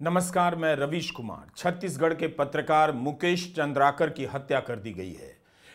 नमस्कार, मैं रवीश कुमार। छत्तीसगढ़ के पत्रकार मुकेश चंद्राकर की हत्या कर दी गई है।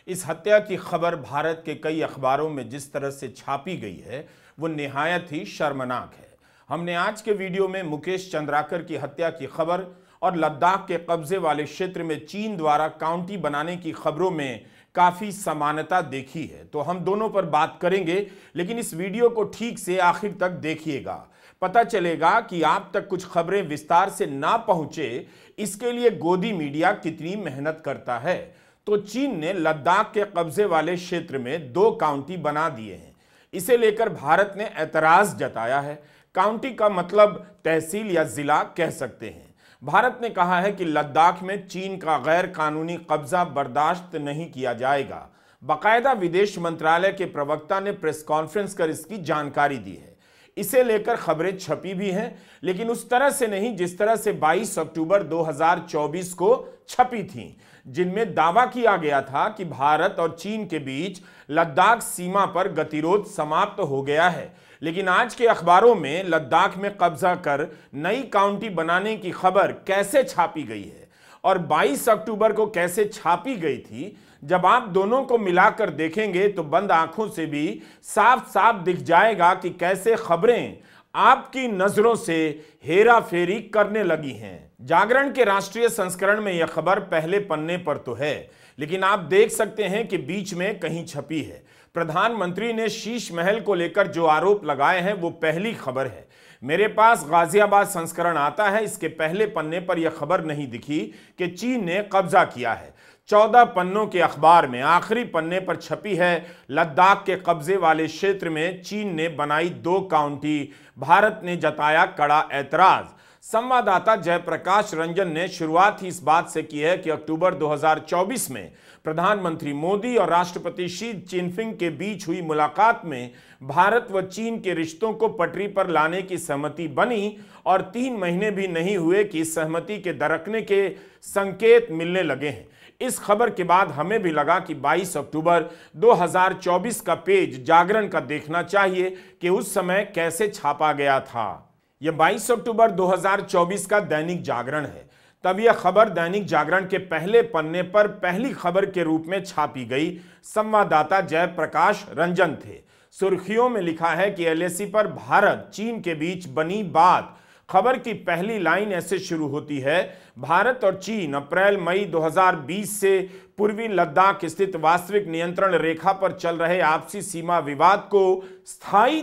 इस हत्या की खबर भारत के कई अखबारों में जिस तरह से छापी गई है वो निहायत ही शर्मनाक है। हमने आज के वीडियो में मुकेश चंद्राकर की हत्या की खबर और लद्दाख के कब्जे वाले क्षेत्र में चीन द्वारा काउंटी बनाने की खबरों में काफ़ी समानता देखी है, तो हम दोनों पर बात करेंगे। लेकिन इस वीडियो को ठीक से आखिर तक देखिएगा, पता चलेगा कि आप तक कुछ खबरें विस्तार से ना पहुंचे, इसके लिए गोदी मीडिया कितनी मेहनत करता है। तो चीन ने लद्दाख के कब्जे वाले क्षेत्र में 2 काउंटी बना दिए हैं। इसे लेकर भारत ने ऐतराज जताया है। काउंटी का मतलब तहसील या जिला कह सकते हैं। भारत ने कहा है कि लद्दाख में चीन का गैर कानूनी कब्जा बर्दाश्त नहीं किया जाएगा। बाकायदा विदेश मंत्रालय के प्रवक्ता ने प्रेस कॉन्फ्रेंस कर इसकी जानकारी दी है। इसे लेकर खबरें छपी भी हैं, लेकिन उस तरह से नहीं जिस तरह से 22 अक्टूबर 2024 को छपी थीं, जिनमें दावा किया गया था कि भारत और चीन के बीच लद्दाख सीमा पर गतिरोध समाप्त हो गया है। लेकिन आज के अखबारों में लद्दाख में कब्जा कर नई काउंटी बनाने की खबर कैसे छापी गई है और 22 अक्टूबर को कैसे छापी गई थी, जब आप दोनों को मिलाकर देखेंगे तो बंद आंखों से भी साफ साफ दिख जाएगा कि कैसे खबरें आपकी नजरों से हेरा फेरी करने लगी हैं। जागरण के राष्ट्रीय संस्करण में यह खबर पहले पन्ने पर तो है, लेकिन आप देख सकते हैं कि बीच में कहीं छपी है। प्रधानमंत्री ने शीश महल को लेकर जो आरोप लगाए हैं वो पहली खबर है। मेरे पास गाजियाबाद संस्करण आता है, इसके पहले पन्ने पर यह खबर नहीं दिखी कि चीन ने कब्जा किया है। 14 पन्नों के अखबार में आखिरी पन्ने पर छपी है लद्दाख के कब्जे वाले क्षेत्र में चीन ने बनाई 2 काउंटी। भारत ने जताया कड़ा ऐतराज। संवाददाता जयप्रकाश रंजन ने शुरुआत ही इस बात से की है कि अक्टूबर 2024 में प्रधानमंत्री मोदी और राष्ट्रपति शी जिनपिंग के बीच हुई मुलाकात में भारत व चीन के रिश्तों को पटरी पर लाने की सहमति बनी और 3 महीने भी नहीं हुए कि इस सहमति के दरकने के संकेत मिलने लगे हैं। इस खबर के बाद हमें भी लगा कि 22 अक्टूबर 2024 का पेज जागरण का देखना चाहिए कि उस समय कैसे छापा गया था। यह 22 अक्टूबर 2024 का दैनिक जागरण है। तब यह खबर दैनिक जागरण के पहले पन्ने पर पहली खबर के रूप में छापी गई। संवाददाता जयप्रकाश रंजन थे। सुर्खियों में लिखा है कि एलएसी पर भारत चीन के बीच बनी बात। खबर की पहली लाइन ऐसे शुरू होती है, भारत और चीन अप्रैल मई 2020 से पूर्वी लद्दाख स्थित वास्तविक नियंत्रण रेखा पर चल रहे आपसी सीमा विवाद को स्थायी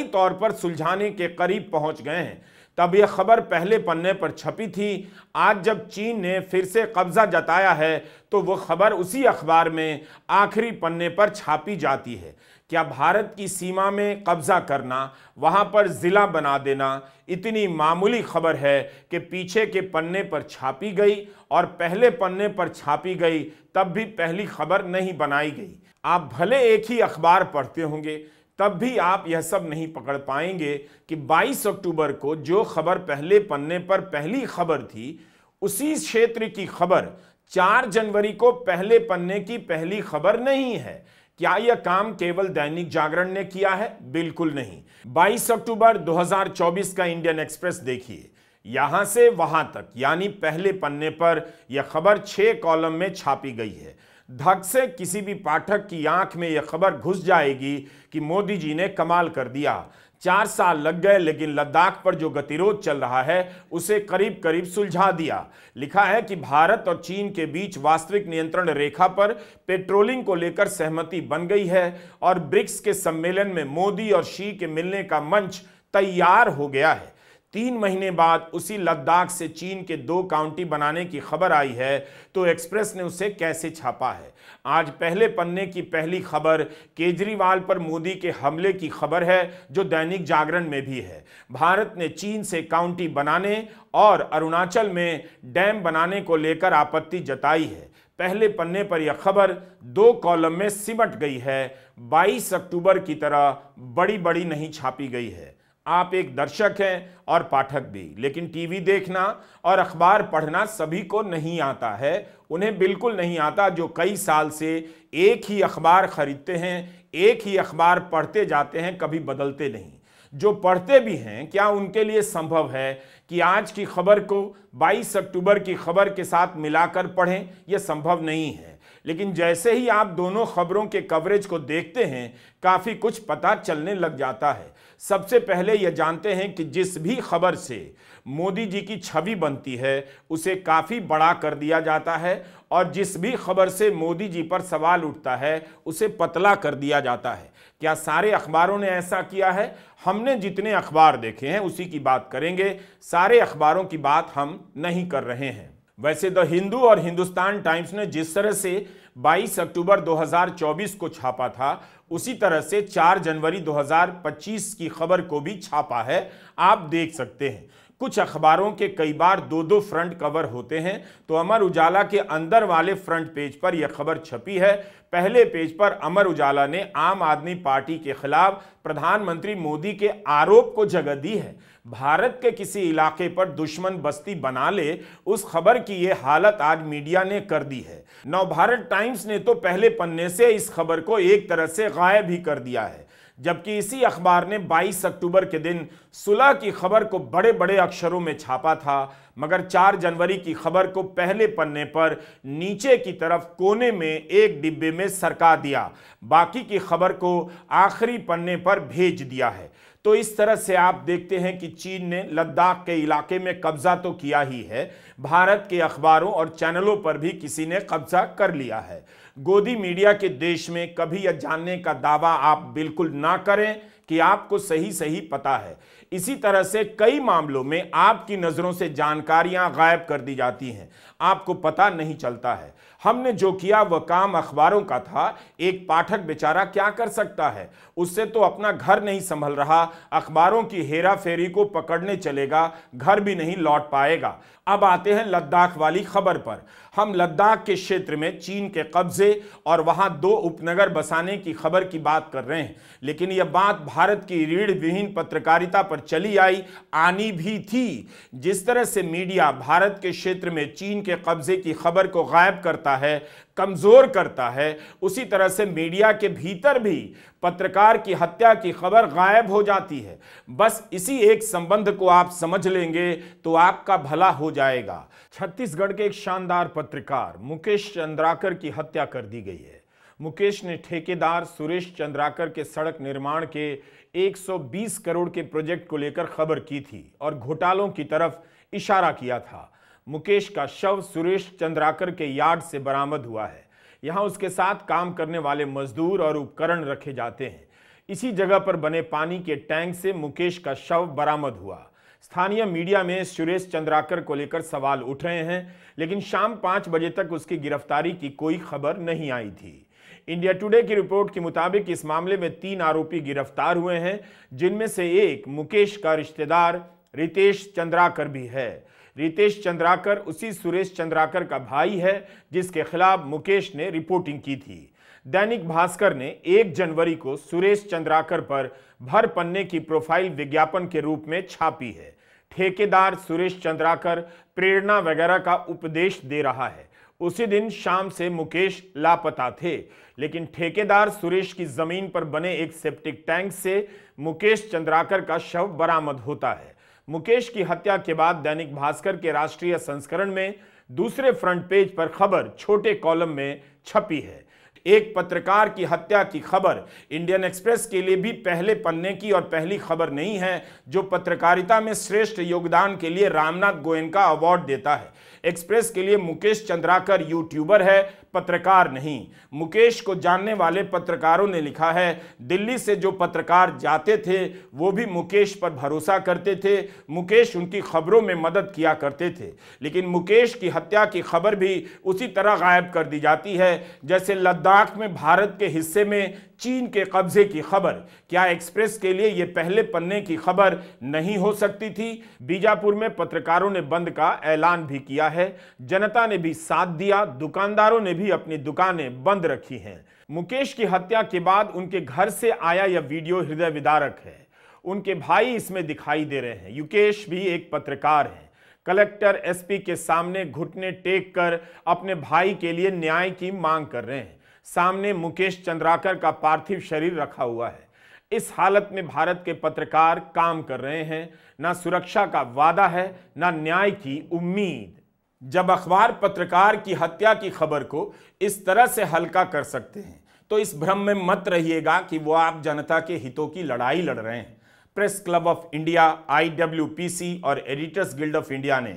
तौर पर सुलझाने के करीब पहुंच गए हैं। तब यह खबर पहले पन्ने पर छपी थी। आज जब चीन ने फिर से कब्जा जताया है तो वो खबर उसी अखबार में आखिरी पन्ने पर छापी जाती है। क्या भारत की सीमा में कब्जा करना, वहां पर जिला बना देना इतनी मामूली खबर है कि पीछे के पन्ने पर छापी गई और पहले पन्ने पर छापी गई तब भी पहली खबर नहीं बनाई गई। आप भले एक ही अखबार पढ़ते होंगे, तब भी आप यह सब नहीं पकड़ पाएंगे कि 22 अक्टूबर को जो खबर पहले पन्ने पर पहली खबर थी, उसी क्षेत्र की खबर 4 जनवरी को पहले पन्ने की पहली खबर नहीं है। क्या यह काम केवल दैनिक जागरण ने किया है? बिल्कुल नहीं। 22 अक्टूबर 2024 का इंडियन एक्सप्रेस देखिए, यहां से वहां तक यानी पहले पन्ने पर यह खबर 6 कॉलम में छापी गई है। धक से किसी भी पाठक की आंख में यह खबर घुस जाएगी कि मोदी जी ने कमाल कर दिया। 4 साल लग गए, लेकिन लद्दाख पर जो गतिरोध चल रहा है उसे करीब करीब सुलझा दिया। लिखा है कि भारत और चीन के बीच वास्तविक नियंत्रण रेखा पर पेट्रोलिंग को लेकर सहमति बन गई है और ब्रिक्स के सम्मेलन में मोदी और शी के मिलने का मंच तैयार हो गया है। 3 महीने बाद उसी लद्दाख से चीन के 2 काउंटी बनाने की खबर आई है, तो एक्सप्रेस ने उसे कैसे छापा है? आज पहले पन्ने की पहली खबर केजरीवाल पर मोदी के हमले की खबर है, जो दैनिक जागरण में भी है। भारत ने चीन से काउंटी बनाने और अरुणाचल में डैम बनाने को लेकर आपत्ति जताई है। पहले पन्ने पर यह खबर 2 कॉलम में सिमट गई है। 22 अक्टूबर की तरह बड़ी बड़ी नहीं छापी गई है। आप एक दर्शक हैं और पाठक भी, लेकिन टीवी देखना और अखबार पढ़ना सभी को नहीं आता है। उन्हें बिल्कुल नहीं आता जो कई साल से एक ही अखबार खरीदते हैं, एक ही अखबार पढ़ते जाते हैं, कभी बदलते नहीं। जो पढ़ते भी हैं, क्या उनके लिए संभव है कि आज की खबर को 22 अक्टूबर की खबर के साथ मिलाकर पढ़ें, यह संभव नहीं है। लेकिन जैसे ही आप दोनों खबरों के कवरेज को देखते हैं, काफ़ी कुछ पता चलने लग जाता है। सबसे पहले यह जानते हैं कि जिस भी खबर से मोदी जी की छवि बनती है उसे काफ़ी बड़ा कर दिया जाता है, और जिस भी खबर से मोदी जी पर सवाल उठता है उसे पतला कर दिया जाता है। क्या सारे अखबारों ने ऐसा किया है? हमने जितने अखबार देखे हैं उसी की बात करेंगे, सारे अखबारों की बात हम नहीं कर रहे हैं। वैसे द हिंदू और हिंदुस्तान टाइम्स ने जिस तरह से 22 अक्टूबर 2024 को छापा था, उसी तरह से 4 जनवरी 2025 की खबर को भी छापा है। आप देख सकते हैं कुछ अखबारों के कई बार दो फ्रंट कवर होते हैं, तो अमर उजाला के अंदर वाले फ्रंट पेज पर यह खबर छपी है। पहले पेज पर अमर उजाला ने आम आदमी पार्टी के खिलाफ प्रधानमंत्री मोदी के आरोप को जगह दी है। भारत के किसी इलाके पर दुश्मन बस्ती बना ले, उस खबर की यह हालत आज मीडिया ने कर दी है। नवभारत टाइम्स ने तो पहले पन्ने से इस खबर को एक तरह से गायब ही कर दिया है, जबकि इसी अखबार ने 22 अक्टूबर के दिन सुलह की खबर को बड़े बड़े अक्षरों में छापा था, मगर 4 जनवरी की खबर को पहले पन्ने पर नीचे की तरफ कोने में एक डिब्बे में सरका दिया, बाकी की खबर को आखिरी पन्ने पर भेज दिया है। तो इस तरह से आप देखते हैं कि चीन ने लद्दाख के इलाके में कब्जा तो किया ही है, भारत के अखबारों और चैनलों पर भी किसी ने कब्जा कर लिया है। गोदी मीडिया के देश में कभी यह जानने का दावा आप बिल्कुल ना करें कि आपको सही सही पता है। इसी तरह से कई मामलों में आपकी नज़रों से जानकारियां गायब कर दी जाती हैं, आपको पता नहीं चलता है। हमने जो किया वह काम अखबारों का था, एक पाठक बेचारा क्या कर सकता है, उससे तो अपना घर नहीं संभल रहा, अखबारों की हेरा फेरी को पकड़ने चलेगा, घर भी नहीं लौट पाएगा। अब आते हैं लद्दाख वाली खबर पर। हम लद्दाख के क्षेत्र में चीन के कब्जे और वहां 2 उपनगर बसाने की खबर की बात कर रहे हैं, लेकिन यह बात भारत की रीढ़ विहीन पत्रकारिता पर चली आई, आनी भी थी। जिस तरह से मीडिया भारत के क्षेत्र में चीन के कब्जे की खबर को गायब करता है, कमजोर करता है, उसी तरह से मीडिया के भीतर भी पत्रकार की हत्या की खबर गायब हो जाती है। बस इसी एक संबंध को आप समझ लेंगे तो आपका भला हो जाएगा। छत्तीसगढ़ के एक शानदार पत्रकार मुकेश चंद्राकर की हत्या कर दी गई है। मुकेश ने ठेकेदार सुरेश चंद्राकर के सड़क निर्माण के 120 करोड़ के प्रोजेक्ट को लेकर खबर की थी और घोटालों की तरफ इशारा किया था। मुकेश का शव सुरेश चंद्राकर के यार्ड से बरामद हुआ है। यहां उसके साथ काम करने वाले मजदूर और उपकरण रखे जाते हैं। इसी जगह पर बने पानी के टैंक से मुकेश का शव बरामद हुआ। स्थानीय मीडिया में सुरेश चंद्राकर को लेकर सवाल उठ रहे हैं, लेकिन शाम 5 बजे तक उसकी गिरफ्तारी की कोई खबर नहीं आई थी। इंडिया टुडे की रिपोर्ट के मुताबिक इस मामले में 3 आरोपी गिरफ्तार हुए हैं, जिनमें से एक मुकेश का रिश्तेदार रितेश चंद्राकर भी है। रितेश चंद्राकर उसी सुरेश चंद्राकर का भाई है जिसके खिलाफ मुकेश ने रिपोर्टिंग की थी। दैनिक भास्कर ने 1 जनवरी को सुरेश चंद्राकर पर भर पन्ने की प्रोफाइल विज्ञापन के रूप में छापी है। ठेकेदार सुरेश चंद्राकर प्रेरणा वगैरह का उपदेश दे रहा है। उसी दिन शाम से मुकेश लापता थे, लेकिन ठेकेदार सुरेश की जमीन पर बने एक सेप्टिक टैंक से मुकेश चंद्राकर का शव बरामद होता है। मुकेश की हत्या के बाद दैनिक भास्कर के राष्ट्रीय संस्करण में दूसरे फ्रंट पेज पर खबर छोटे कॉलम में छपी है। एक पत्रकार की हत्या की खबर इंडियन एक्सप्रेस के लिए भी पहले पन्ने की और पहली खबर नहीं है, जो पत्रकारिता में श्रेष्ठ योगदान के लिए रामनाथ गोयनका अवार्ड देता है। एक्सप्रेस के लिए मुकेश चंद्राकर यूट्यूबर है, पत्रकार नहीं। मुकेश को जानने वाले पत्रकारों ने लिखा है, दिल्ली से जो पत्रकार जाते थे वो भी मुकेश पर भरोसा करते थे, मुकेश उनकी खबरों में मदद किया करते थे, लेकिन मुकेश की हत्या की खबर भी उसी तरह गायब कर दी जाती है जैसे लद्दाख में भारत के हिस्से में चीन के कब्जे की खबर। क्या एक्सप्रेस के लिए यह पहले पन्ने की खबर नहीं हो सकती थी? बीजापुर में पत्रकारों ने बंद का ऐलान भी किया है, जनता ने भी साथ दिया, दुकानदारों ने भी अपनी दुकानें बंद रखी हैं। मुकेश की हत्या के बाद उनके घर से आया यह वीडियो हृदय विदारक है। उनके भाई इसमें दिखाई दे रहे हैं। युकेश भी एक पत्रकार हैं। कलेक्टर एसपी के सामने घुटने टेक कर अपने भाई के लिए न्याय की मांग कर रहे हैं। सामने मुकेश चंद्राकर का पार्थिव शरीर रखा हुआ है। इस हालत में भारत के पत्रकार काम कर रहे हैं, ना सुरक्षा का वादा है, ना न्याय की उम्मीद। जब अखबार पत्रकार की हत्या की खबर को इस तरह से हल्का कर सकते हैं तो इस भ्रम में मत रहिएगा कि वो आप जनता के हितों की लड़ाई लड़ रहे हैं। Press club of India, IWPC और एडिटर्स गिल्ड ऑफ इंडिया ने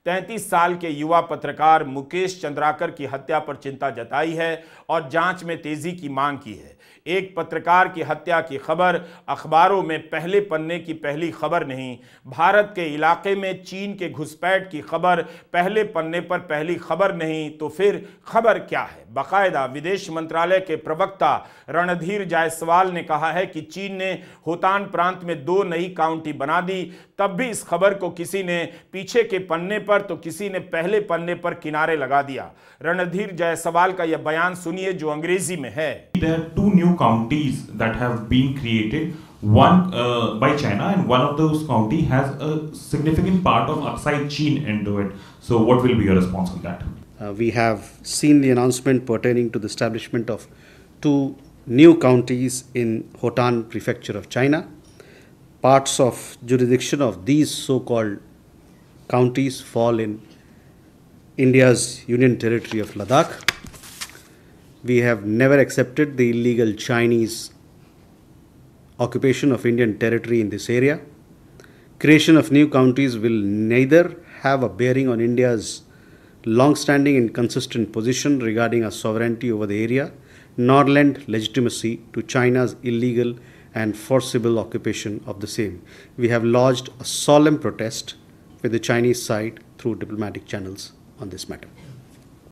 33 साल के युवा पत्रकार मुकेश चंद्राकर की हत्या पर चिंता जताई है और जांच में तेजी की मांग की है। एक पत्रकार की हत्या की खबर अखबारों में पहले पन्ने की पहली खबर नहीं, भारत के इलाके में चीन के घुसपैठ की खबर पहले पन्ने पर पहली खबर नहीं, तो फिर खबर क्या है? बाकायदा विदेश मंत्रालय के प्रवक्ता रणधीर जायसवाल ने कहा है कि चीन ने होतान प्रांत में 2 नई काउंटी बना दी। तब भी इस खबर को किसी ने पीछे के पन्ने पर तो किसी ने पहले पन्ने पर किनारे लगा दिया। रणधीर जायसवाल का यह बयान सुनिए जो अंग्रेजी में है। There are 2 new counties that have been created, one by China, and one of those county has a significant part of Aksai Chin into it. So what will be your response on that? We have seen the announcement pertaining to the establishment of 2 new counties in Hotan Prefecture of China. Parts of jurisdiction of these so-called counties fall in India's Union Territory of Ladakh. We have never accepted the illegal Chinese occupation of Indian territory in this area. Creation of new counties will neither have a bearing on India's long-standing and consistent position regarding our sovereignty over the area, nor lend legitimacy to China's illegal and forcible occupation of the same. We have lodged a solemn protest with the Chinese side through diplomatic channels on this matter.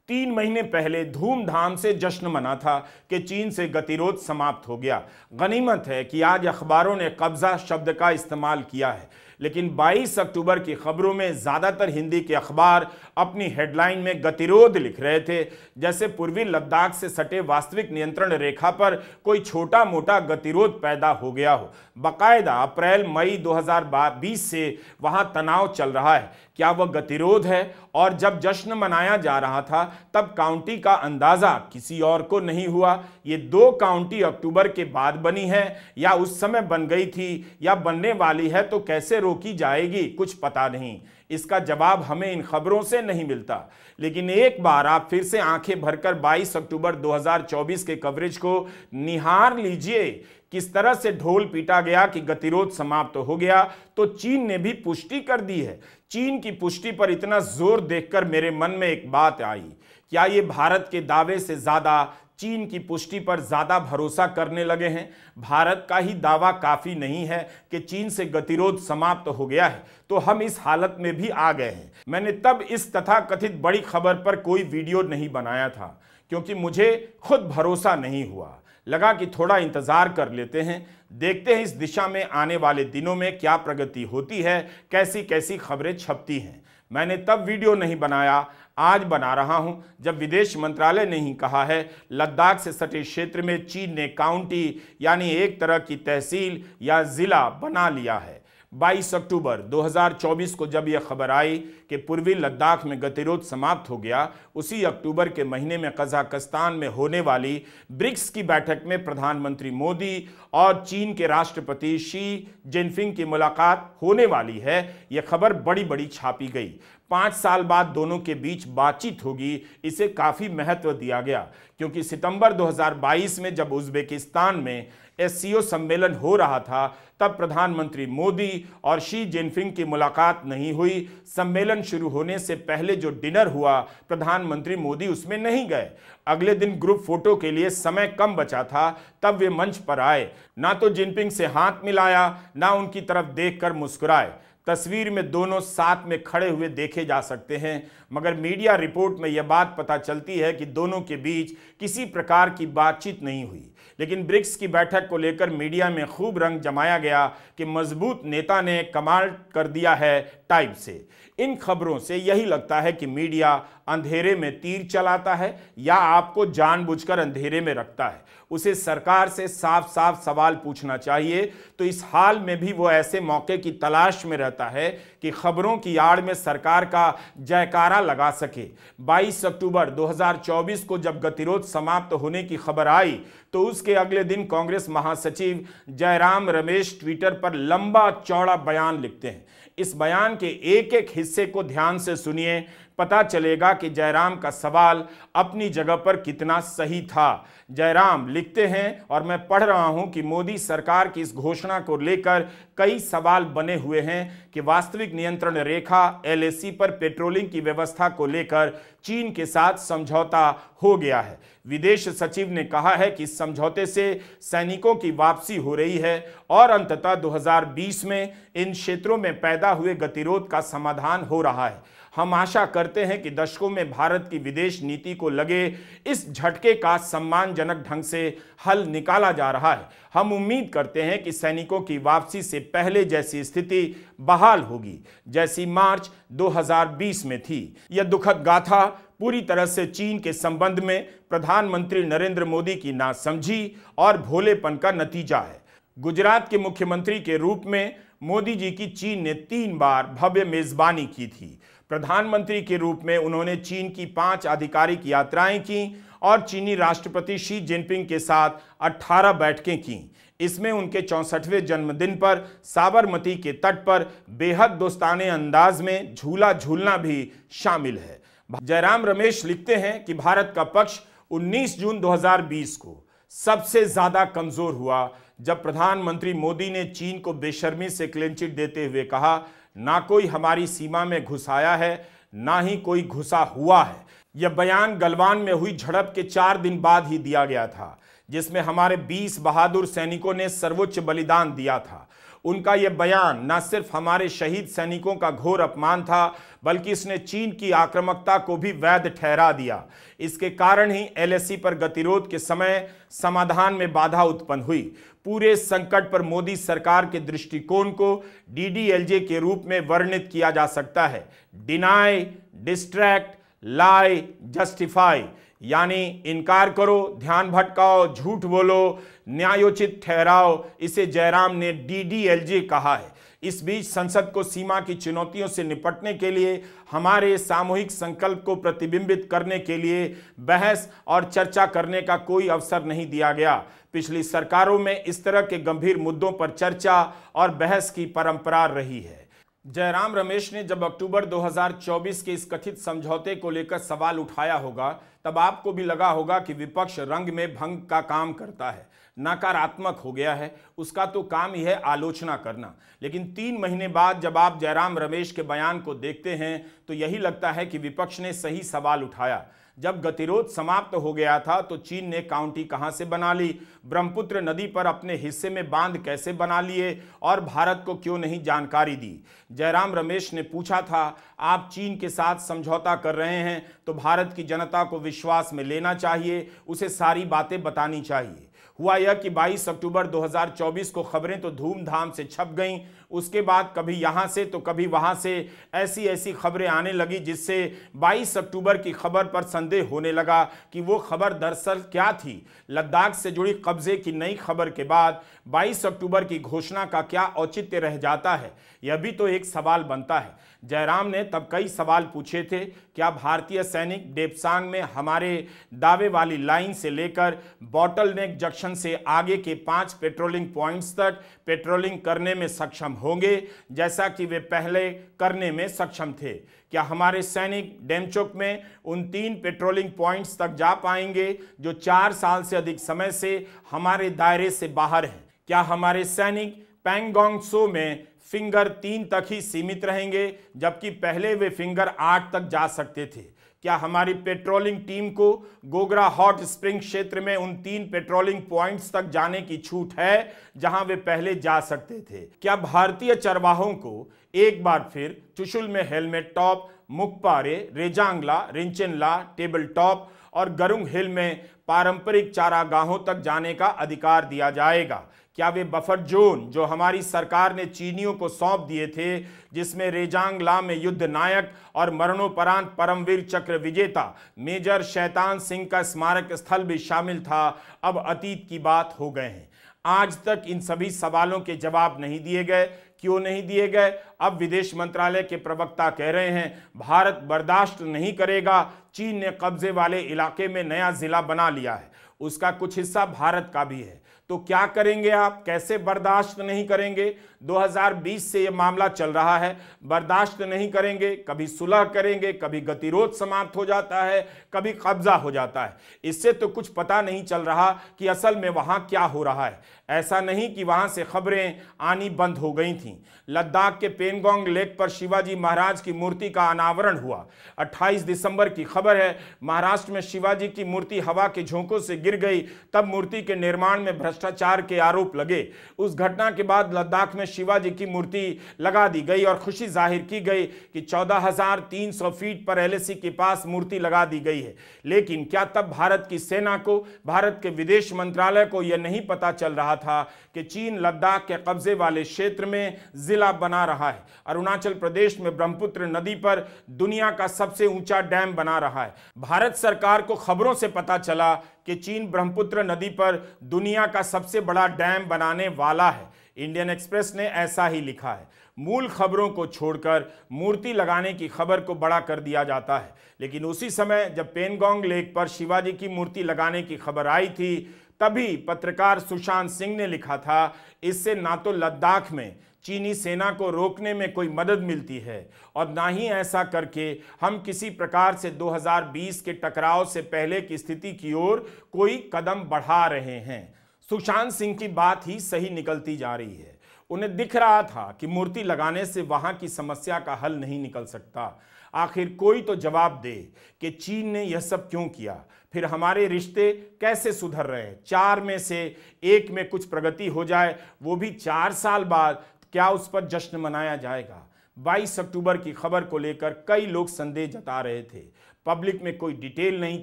3 महीने पहले धूमधाम से जश्न मना था कि चीन से गतिरोध समाप्त हो गया। गनीमत है कि आज अखबारों ने कब्जा शब्द का इस्तेमाल किया है, लेकिन 22 अक्टूबर की खबरों में ज़्यादातर हिंदी के अखबार अपनी हेडलाइन में गतिरोध लिख रहे थे, जैसे पूर्वी लद्दाख से सटे वास्तविक नियंत्रण रेखा पर कोई छोटा मोटा गतिरोध पैदा हो गया हो। बाकायदा अप्रैल मई 2020 से वहाँ तनाव चल रहा है। क्या वह गतिरोध है? और जब जश्न मनाया जा रहा था तब काउंटी का अंदाज़ा किसी और को नहीं हुआ। ये 2 काउंटी अक्टूबर के बाद बनी है या उस समय बन गई थी या बनने वाली है, तो कैसे रोकी जाएगी कुछ पता नहीं। इसका जवाब हमें इन खबरों से नहीं मिलता। लेकिन एक बार आप फिर से आंखें भरकर 22 अक्टूबर 2024 के कवरेज को निहार लीजिए। किस तरह से ढोल पीटा गया कि गतिरोध समाप्त हो गया, तो चीन ने भी पुष्टि कर दी है। चीन की पुष्टि पर इतना जोर देखकर मेरे मन में एक बात आई, क्या ये भारत के दावे से ज्यादा चीन की पुष्टि पर ज्यादा भरोसा करने लगे हैं? भारत का ही दावा काफी नहीं है कि चीन से गतिरोध समाप्त हो गया है, तो हम इस हालत में भी आ गए हैं। मैंने तब इस तथाकथित बड़ी खबर पर कोई वीडियो नहीं बनाया था क्योंकि मुझे खुद भरोसा नहीं हुआ। लगा कि थोड़ा इंतजार कर लेते हैं, देखते हैं इस दिशा में आने वाले दिनों में क्या प्रगति होती है, कैसी कैसी खबरें छपती हैं। मैंने तब वीडियो नहीं बनाया, आज बना रहा हूं जब विदेश मंत्रालय ने ही कहा है लद्दाख से सटे क्षेत्र में चीन ने काउंटी यानी एक तरह की तहसील या जिला बना लिया है। 22 अक्टूबर 2024 को जब यह खबर आई कि पूर्वी लद्दाख में गतिरोध समाप्त हो गया, उसी अक्टूबर के महीने में कजाकिस्तान में होने वाली ब्रिक्स की बैठक में प्रधानमंत्री मोदी और चीन के राष्ट्रपति शी जिनपिंग की मुलाकात होने वाली है। यह खबर बड़ी बड़ी छापी गई। 5 साल बाद दोनों के बीच बातचीत होगी, इसे काफ़ी महत्व दिया गया क्योंकि सितंबर 2022 में जब उज्बेकिस्तान में SCO सम्मेलन हो रहा था तब प्रधानमंत्री मोदी और शी जिनपिंग की मुलाकात नहीं हुई। सम्मेलन शुरू होने से पहले जो डिनर हुआ प्रधानमंत्री मोदी उसमें नहीं गए। अगले दिन ग्रुप फोटो के लिए समय कम बचा था, तब वे मंच पर आए। ना तो जिनपिंग से हाथ मिलाया, ना उनकी तरफ देखकर मुस्कुराए। तस्वीर में दोनों साथ में खड़े हुए देखे जा सकते हैं, मगर मीडिया रिपोर्ट में यह बात पता चलती है कि दोनों के बीच किसी प्रकार की बातचीत नहीं हुई। लेकिन ब्रिक्स की बैठक को लेकर मीडिया में खूब रंग जमाया गया कि मजबूत नेता ने कमाल कर दिया है टाइप से। इन खबरों से यही लगता है कि मीडिया अंधेरे में तीर चलाता है या आपको जानबूझकर अंधेरे में रखता है। उसे सरकार से साफ साफ सवाल पूछना चाहिए। तो इस हाल में भी वो ऐसे मौके की तलाश में रहता है कि खबरों की आड़ में सरकार का जयकारा लगा सके। 22 अक्टूबर 2024 को जब गतिरोध समाप्त होने की खबर आई तो उसके अगले दिन कांग्रेस महासचिव जयराम रमेश ट्विटर पर लंबा चौड़ा बयान लिखते हैं। इस बयान के एक एक हिस्से को ध्यान से सुनिए, पता चलेगा कि जयराम का सवाल अपनी जगह पर कितना सही था। जयराम लिखते हैं, और मैं पढ़ रहा हूं कि मोदी सरकार की इस घोषणा को लेकर कई सवाल बने हुए हैं कि वास्तविक नियंत्रण रेखा LAC पर पेट्रोलिंग की व्यवस्था को लेकर चीन के साथ समझौता हो गया है। विदेश सचिव ने कहा है कि इस समझौते से सैनिकों की वापसी हो रही है और अंततः 2020 में इन क्षेत्रों में पैदा हुए गतिरोध का समाधान हो रहा है। हम आशा करते हैं कि दशकों में भारत की विदेश नीति को लगे इस झटके का सम्मानजनक ढंग से हल निकाला जा रहा है। हम उम्मीद करते हैं कि सैनिकों की वापसी से पहले जैसी स्थिति बहाल होगी जैसी मार्च 2020 में थी। यह दुखद गाथा पूरी तरह से चीन के संबंध में प्रधानमंत्री नरेंद्र मोदी की नासमझी और भोलेपन का नतीजा है। गुजरात के मुख्यमंत्री के रूप में मोदी जी की चीन ने 3 बार भव्य मेजबानी की थी। प्रधानमंत्री के रूप में उन्होंने चीन की 5 आधिकारिक यात्राएं की और चीनी राष्ट्रपति शी जिनपिंग के साथ 18 बैठकें की। इसमें उनके 64वें जन्मदिन पर साबरमती के तट पर बेहद दोस्ताने अंदाज में झूला झूलना भी शामिल है। जयराम रमेश लिखते हैं कि भारत का पक्ष 19 जून 2020 को सबसे ज्यादा कमजोर हुआ जब प्रधानमंत्री मोदी ने चीन को बेशर्मी से क्लीन चिट देते हुए कहा, ना कोई हमारी सीमा में घुस आया है, ना ही कोई घुसा हुआ है। यह बयान गलवान में हुई झड़प के 4 दिन बाद ही दिया गया था, जिसमें हमारे 20 बहादुर सैनिकों ने सर्वोच्च बलिदान दिया था। उनका यह बयान न सिर्फ हमारे शहीद सैनिकों का घोर अपमान था, बल्कि इसने चीन की आक्रामकता को भी वैध ठहरा दिया। इसके कारण ही LAC पर गतिरोध के समय समाधान में बाधा उत्पन्न हुई। पूरे संकट पर मोदी सरकार के दृष्टिकोण को DDLJ के रूप में वर्णित किया जा सकता है। डिनाई, डिस्ट्रैक्ट, लाई, जस्टिफाई, यानी इनकार करो, ध्यान भटकाओ, झूठ बोलो, न्यायोचित ठहराओ। इसे जयराम ने DDLJ कहा है। इस बीच संसद को सीमा की चुनौतियों से निपटने के लिए हमारे सामूहिक संकल्प को प्रतिबिंबित करने के लिए बहस और चर्चा करने का कोई अवसर नहीं दिया गया। पिछली सरकारों में इस तरह के गंभीर मुद्दों पर चर्चा और बहस की परंपरा रही है। जयराम रमेश ने जब अक्टूबर 2024 के इस कथित समझौते को लेकर सवाल उठाया होगा, तब आपको भी लगा होगा कि विपक्ष रंग में भंग का काम करता है, नकारात्मक हो गया है। उसका तो काम ही है आलोचना करना। लेकिन 3 महीने बाद जब आप जयराम रमेश के बयान को देखते हैं तो यही लगता है कि विपक्ष ने सही सवाल उठाया। जब गतिरोध समाप्त हो गया था तो चीन ने काउंटी कहां से बना ली, ब्रह्मपुत्र नदी पर अपने हिस्से में बांध कैसे बना लिए और भारत को क्यों नहीं जानकारी दी। जयराम रमेश ने पूछा था, आप चीन के साथ समझौता कर रहे हैं तो भारत की जनता को विश्वास में लेना चाहिए, उसे सारी बातें बतानी चाहिए। हुआ यह कि 22 अक्टूबर 2024 को खबरें तो धूमधाम से छप गईं। उसके बाद कभी यहाँ से तो कभी वहाँ से ऐसी ऐसी खबरें आने लगी जिससे 22 अक्टूबर की खबर पर संदेह होने लगा कि वो खबर दरअसल क्या थी। लद्दाख से जुड़ी कब्जे की नई खबर के बाद 22 अक्टूबर की घोषणा का क्या औचित्य रह जाता है, यह भी तो एक सवाल बनता है। जयराम ने तब कई सवाल पूछे थे। क्या भारतीय सैनिक डेप्सांग में हमारे दावे वाली लाइन से लेकर बॉटलनेक जंक्शन से आगे के 5 पेट्रोलिंग पॉइंट्स तक पेट्रोलिंग करने में सक्षम होंगे जैसा कि वे पहले करने में सक्षम थे? क्या हमारे सैनिक डेमचोक में उन 3 पेट्रोलिंग पॉइंट्स तक जा पाएंगे जो 4 साल से अधिक समय से हमारे दायरे से बाहर हैं? क्या हमारे सैनिक पैंगोंग त्सो में फिंगर 3 तक ही सीमित रहेंगे जबकि पहले वे फिंगर 8 तक जा सकते थे? क्या हमारी पेट्रोलिंग टीम को गोगरा हॉट स्प्रिंग क्षेत्र में उन 3 पेट्रोलिंग पॉइंट्स तक जाने की छूट है जहां वे पहले जा सकते थे? क्या भारतीय चरवाहों को एक बार फिर चुशुल में Helmet Top, Mukpare, Rezangla, Rinchenla, Table Top और गरुंग हिल में पारंपरिक चारागाहों तक जाने का अधिकार दिया जाएगा? क्या वे बफर जोन जो हमारी सरकार ने चीनियों को सौंप दिए थे, जिसमें रेजांग ला में युद्ध नायक और मरणोपरांत परमवीर चक्र विजेता मेजर शैतान सिंह का स्मारक स्थल भी शामिल था, अब अतीत की बात हो गए हैं। आज तक इन सभी सवालों के जवाब नहीं दिए गए। क्यों नहीं दिए गए? अब विदेश मंत्रालय के प्रवक्ता कह रहे हैं भारत बर्दाश्त नहीं करेगा। चीन ने कब्जे वाले इलाके में नया जिला बना लिया है, उसका कुछ हिस्सा भारत का भी है। तो क्या करेंगे आप? कैसे बर्दाश्त नहीं करेंगे? 2020 से यह मामला चल रहा है, बर्दाश्त नहीं करेंगे। कभी सुलह करेंगे, कभी गतिरोध समाप्त हो जाता है, कभी कब्जा हो जाता है। इससे तो कुछ पता नहीं चल रहा कि असल में वहां क्या हो रहा है। ऐसा नहीं कि वहां से खबरें आनी बंद हो गई थीं। लद्दाख के पेंगोंग लेक पर शिवाजी महाराज की मूर्ति का अनावरण हुआ। 28 दिसंबर की खबर है। महाराष्ट्र में शिवाजी की मूर्ति हवा के झोंकों से गिर गई, तब मूर्ति के निर्माण में भ्रष्टाचार के आरोप लगे। उस घटना के बाद लद्दाख में शिवाजी की मूर्ति लगा दी गई और खुशी जाहिर की गई कि 14,300 फीट पर एलएसी के पास मूर्ति लगा दी गई है। लेकिन क्या तब भारत की सेना को, भारत के विदेश मंत्रालय को यह नहीं पता चल रहा था कि चीन लद्दाख के कब्जे वाले क्षेत्र में जिला बना रहा है? अरुणाचल प्रदेश में ब्रह्मपुत्र नदी पर दुनिया का सबसे ऊंचा डैम बना रहा है। भारत सरकार को खबरों से पता चला कि चीन ब्रह्मपुत्र नदी पर दुनिया का सबसे बड़ा डैम बनाने वाला है। इंडियन एक्सप्रेस ने ऐसा ही लिखा है। मूल खबरों को छोड़कर मूर्ति लगाने की खबर को बड़ा कर दिया जाता है। लेकिन उसी समय जब पेंगोंग लेक पर शिवाजी की मूर्ति लगाने की खबर आई थी, तभी पत्रकार सुशांत सिंह ने लिखा था, इससे ना तो लद्दाख में चीनी सेना को रोकने में कोई मदद मिलती है और ना ही ऐसा करके हम किसी प्रकार से 2020 के टकराव से पहले की स्थिति की ओर कोई कदम बढ़ा रहे हैं। सुशांत सिंह की बात ही सही निकलती जा रही है। उन्हें दिख रहा था कि मूर्ति लगाने से वहां की समस्या का हल नहीं निकल सकता। आखिर कोई तो जवाब दे कि चीन ने यह सब क्यों किया, फिर हमारे रिश्ते कैसे सुधर रहे हैं। 4 में से 1 में कुछ प्रगति हो जाए, वो भी 4 साल बाद, क्या उस पर जश्न मनाया जाएगा? 22 अक्टूबर की खबर को लेकर कई लोग संदेह जता रहे थे। पब्लिक में कोई डिटेल नहीं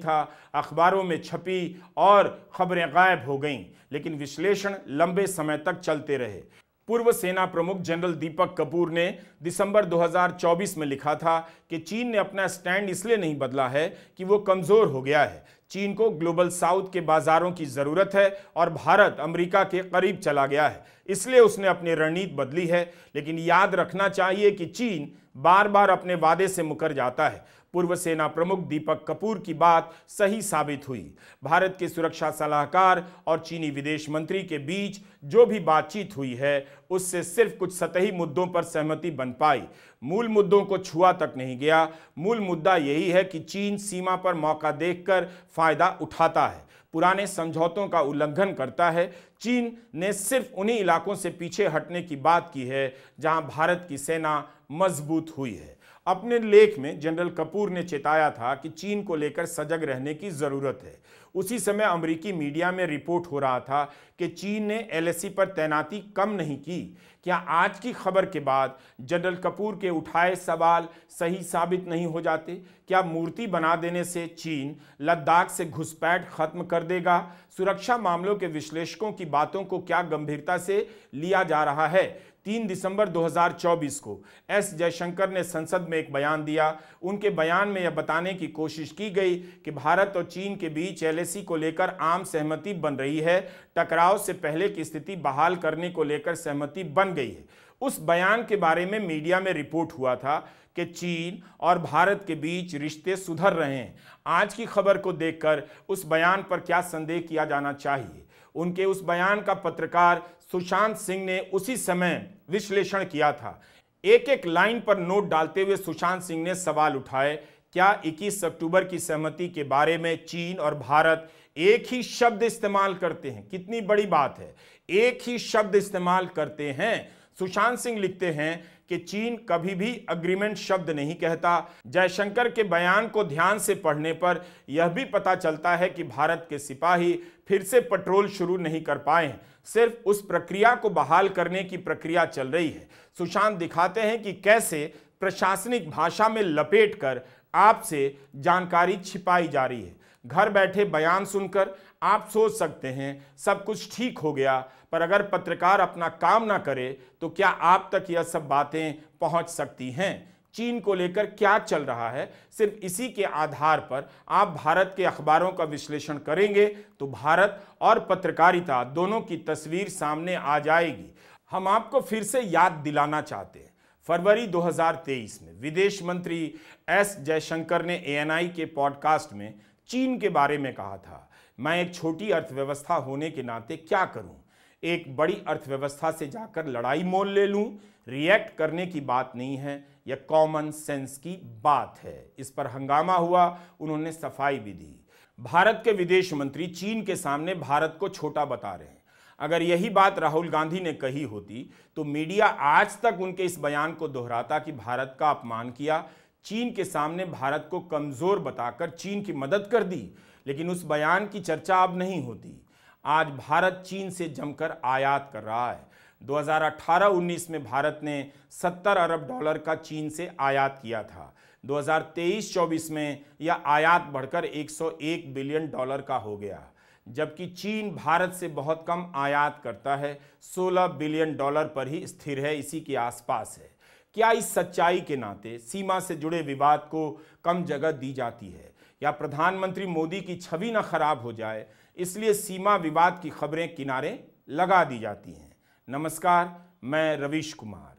था, अखबारों में छपी और खबरें गायब हो गईं, लेकिन विश्लेषण लंबे समय तक चलते रहे। पूर्व सेना प्रमुख जनरल दीपक कपूर ने दिसंबर 2024 में लिखा था कि चीन ने अपना स्टैंड इसलिए नहीं बदला है कि वो कमजोर हो गया है। चीन को ग्लोबल साउथ के बाजारों की जरूरत है और भारत अमेरिका के करीब चला गया है, इसलिए उसने अपनी रणनीति बदली है। लेकिन याद रखना चाहिए कि चीन बार बार अपने वादे से मुकर जाता है। पूर्व सेना प्रमुख दीपक कपूर की बात सही साबित हुई। भारत के सुरक्षा सलाहकार और चीनी विदेश मंत्री के बीच जो भी बातचीत हुई है, उससे सिर्फ कुछ सतही मुद्दों पर सहमति बन पाई। मूल मुद्दों को छुआ तक नहीं गया। मूल मुद्दा यही है कि चीन सीमा पर मौका देखकर फायदा उठाता है, पुराने समझौतों का उल्लंघन करता है। चीन ने सिर्फ उन्हीं इलाकों से पीछे हटने की बात की है जहां भारत की सेना मजबूत हुई है। अपने लेख में जनरल कपूर ने चेताया था कि चीन को लेकर सजग रहने की जरूरत है। उसी समय अमेरिकी मीडिया में रिपोर्ट हो रहा था कि चीन ने एलएसी पर तैनाती कम नहीं की। क्या आज की खबर के बाद जनरल कपूर के उठाए सवाल सही साबित नहीं हो जाते? क्या मूर्ति बना देने से चीन लद्दाख से घुसपैठ खत्म कर देगा? सुरक्षा मामलों के विश्लेषकों की बातों को क्या गंभीरता से लिया जा रहा है? 3 दिसंबर 2024 को एस जयशंकर ने संसद में एक बयान दिया। उनके बयान में यह बताने की कोशिश की गई कि भारत और चीन के बीच एलएसी को लेकर आम सहमति बन रही है। टकराव से पहले की स्थिति बहाल करने को लेकर सहमति बन गई है। उस बयान के बारे में मीडिया में रिपोर्ट हुआ था कि चीन और भारत के बीच रिश्ते सुधर रहे हैं। आज की खबर को देखकर उस बयान पर क्या संदेह किया जाना चाहिए? उनके उस बयान का पत्रकार सुशांत सिंह ने उसी समय विश्लेषण किया था। एक एक लाइन पर नोट डालते हुए सुशांत सिंह ने सवाल उठाए, क्या 21 अक्टूबर की सहमति के बारे में चीन और भारत एक ही शब्द इस्तेमाल करते हैं? कितनी बड़ी बात है, एक ही शब्द इस्तेमाल करते हैं। सुशांत सिंह लिखते हैं कि चीन कभी भी अग्रीमेंट शब्द नहीं कहता। जयशंकर के बयान को ध्यान से पढ़ने पर यह भी पता चलता है कि भारत के सिपाही फिर से पेट्रोल शुरू नहीं कर पाए हैं, सिर्फ उस प्रक्रिया को बहाल करने की प्रक्रिया चल रही है। सुशांत दिखाते हैं कि कैसे प्रशासनिक भाषा में लपेटकर आपसे जानकारी छिपाई जा रही है। घर बैठे बयान सुनकर आप सोच सकते हैं सब कुछ ठीक हो गया, पर अगर पत्रकार अपना काम ना करे तो क्या आप तक यह सब बातें पहुंच सकती हैं? चीन को लेकर क्या चल रहा है, सिर्फ इसी के आधार पर आप भारत के अखबारों का विश्लेषण करेंगे तो भारत और पत्रकारिता दोनों की तस्वीर सामने आ जाएगी। हम आपको फिर से याद दिलाना चाहते हैं, फरवरी 2023 में विदेश मंत्री एस जयशंकर ने ANI के पॉडकास्ट में चीन के बारे में कहा था, मैं एक छोटी अर्थव्यवस्था होने के नाते क्या करूं, एक बड़ी अर्थव्यवस्था से जाकर लड़ाई मोल ले लूं? रिएक्ट करने की बात नहीं है, यह कॉमन सेंस की बात है। इस पर हंगामा हुआ, उन्होंने सफाई भी दी। भारत के विदेश मंत्री चीन के सामने भारत को छोटा बता रहे हैं। अगर यही बात राहुल गांधी ने कही होती तो मीडिया आज तक उनके इस बयान को दोहराता कि भारत का अपमान किया, चीन के सामने भारत को कमजोर बताकर चीन की मदद कर दी, लेकिन उस बयान की चर्चा अब नहीं होती। आज भारत चीन से जमकर आयात कर रहा है। 2018-19 में भारत ने $70 अरब का चीन से आयात किया था। 2023-24 में यह आयात बढ़कर $101 बिलियन का हो गया, जबकि चीन भारत से बहुत कम आयात करता है, $16 बिलियन पर ही स्थिर है, इसी के आसपास है। क्या इस सच्चाई के नाते सीमा से जुड़े विवाद को कम जगह दी जाती है, या प्रधानमंत्री मोदी की छवि न खराब हो जाए इसलिए सीमा विवाद की खबरें किनारे लगा दी जाती हैं? नमस्कार, मैं रवीश कुमार।